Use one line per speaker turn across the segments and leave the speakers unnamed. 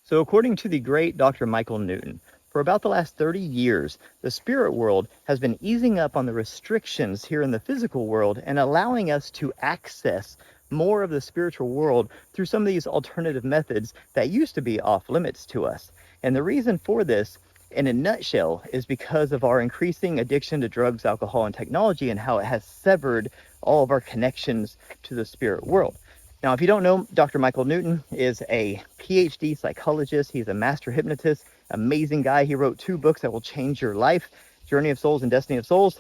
So, according to the great Dr. Michael Newton, for about the last 30 years, the spirit world has been easing up on the restrictions here in the physical world and allowing us to access more of the spiritual world through some of these alternative methods that used to be off limits to us. And the reason for this, in a nutshell, is because of our increasing addiction to drugs, alcohol, and technology and how it has severed all of our connections to the spirit world. Now, if you don't know, Dr. Michael Newton is a PhD psychologist. He's a master hypnotist, amazing guy. He wrote 2 books that will change your life, Journey of Souls and Destiny of Souls.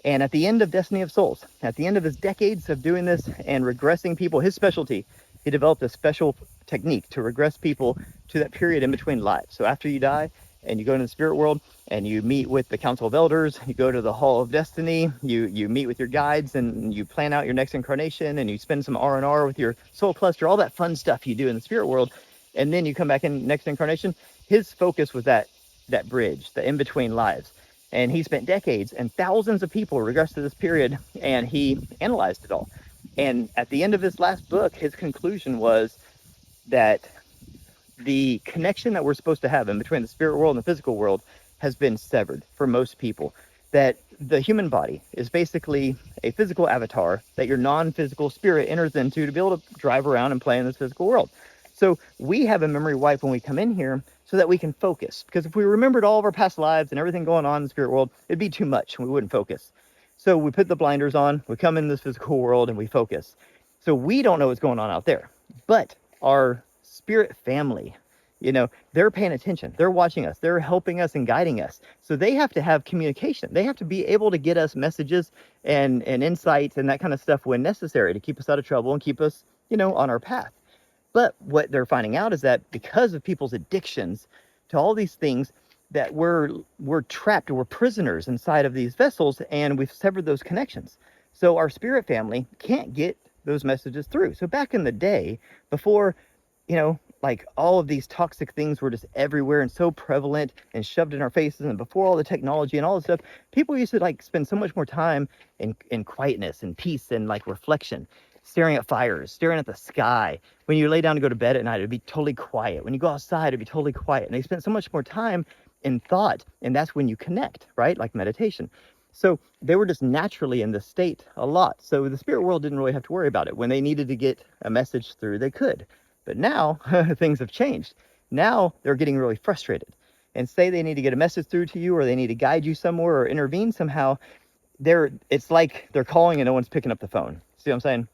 And at the end of Destiny of Souls, at the end of his decades of doing this and regressing people, his specialty, he developed a special technique to regress people to that period in between lives. So after you die and you go into the spirit world and you meet with the Council of Elders, you go to the Hall of Destiny, you meet with your guides and you plan out your next incarnation and you spend some R&R with your soul cluster, all that fun stuff you do in the spirit world. And then you come back in next incarnation. His focus was that bridge, the in-between lives. And he spent decades and thousands of people regressed to this period and he analyzed it all. And at the end of his last book, his conclusion was that the connection that we're supposed to have in between the spirit world and the physical world has been severed for most people. That the human body is basically a physical avatar that your non-physical spirit enters into to be able to drive around and play in this physical world. So we have a memory wipe when we come in here so that we can focus. Because if we remembered all of our past lives and everything going on in the spirit world, it'd be too much and we wouldn't focus. So we put the blinders on, we come in this physical world and we focus. So we don't know what's going on out there. But our spirit family, they're paying attention. They're watching us. They're helping us and guiding us. So they have to have communication. They have to be able to get us messages and insights and that kind of stuff when necessary to keep us out of trouble and keep us, on our path. But what they're finding out is that because of people's addictions to all these things, that we're trapped, we're prisoners inside of these vessels, and we've severed those connections. So our spirit family can't get those messages through. So back in the day, before, like all of these toxic things were just everywhere and so prevalent and shoved in our faces, and before all the technology and all this stuff, people used to spend so much more time in quietness and peace and reflection, staring at fires, staring at the sky. When you lay down to go to bed at night, it'd be totally quiet. When you go outside, it'd be totally quiet. And they spent so much more time in thought, and that's when you connect, right? Like meditation. So they were just naturally in this state a lot. So the spirit world didn't really have to worry about it. When they needed to get a message through, they could. But now things have changed. Now they're getting really frustrated. And say they need to get a message through to you, or they need to guide you somewhere or intervene somehow, it's like they're calling and no one's picking up the phone. See what I'm saying?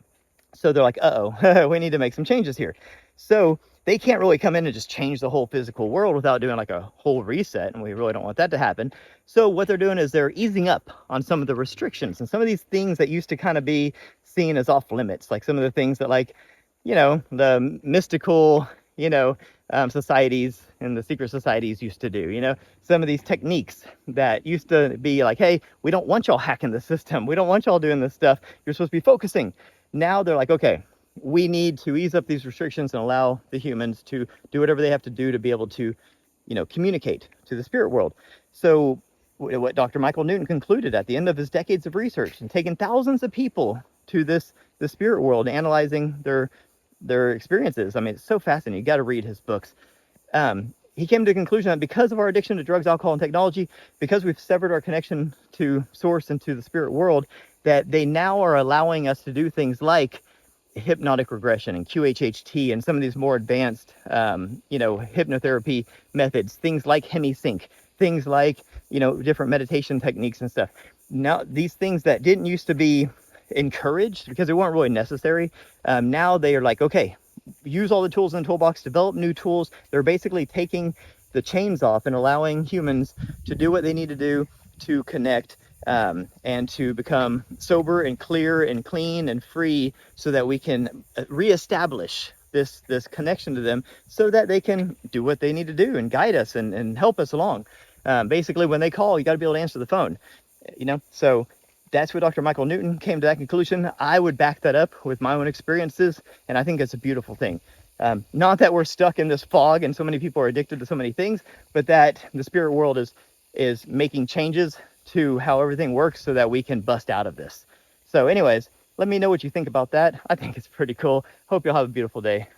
So they're like, uh-oh, we need to make some changes here. So they can't really come in and just change the whole physical world without doing a whole reset, and we really don't want that to happen. So what they're doing is they're easing up on some of the restrictions and some of these things that used to kind of be seen as off limits, like some of the things that the mystical, societies and the secret societies used to do, some of these techniques that used to be like, hey, we don't want y'all hacking the system. We don't want y'all doing this stuff. You're supposed to be focusing. Now they're like, okay, we need to ease up these restrictions and allow the humans to do whatever they have to do to be able to, communicate to the spirit world. So what Dr. Michael Newton concluded at the end of his decades of research and taking thousands of people to the spirit world, analyzing their experiences. I mean, it's so fascinating. You got to read his books. He came to the conclusion that because of our addiction to drugs, alcohol, and technology, because we've severed our connection to source and to the spirit world, that they now are allowing us to do things like hypnotic regression and QHHT and some of these more advanced, hypnotherapy methods, things like HemiSync, things like, different meditation techniques and stuff. Now, these things that didn't used to be encouraged because they weren't really necessary, now they are like, okay, use all the tools in the toolbox, develop new tools. They're basically taking the chains off and allowing humans to do what they need to do to connect, and to become sober and clear and clean and free, so that we can reestablish this connection to them, so that they can do what they need to do and guide us and help us along. Basically, when they call, you got to be able to answer the phone. So that's what Dr. Michael Newton came to that conclusion. I would back that up with my own experiences, and I think it's a beautiful thing. Not that we're stuck in this fog and so many people are addicted to so many things, but that the spirit world is making changes to how everything works so that we can bust out of this. So anyways, let me know what you think about that. I think it's pretty cool. Hope you'll have a beautiful day.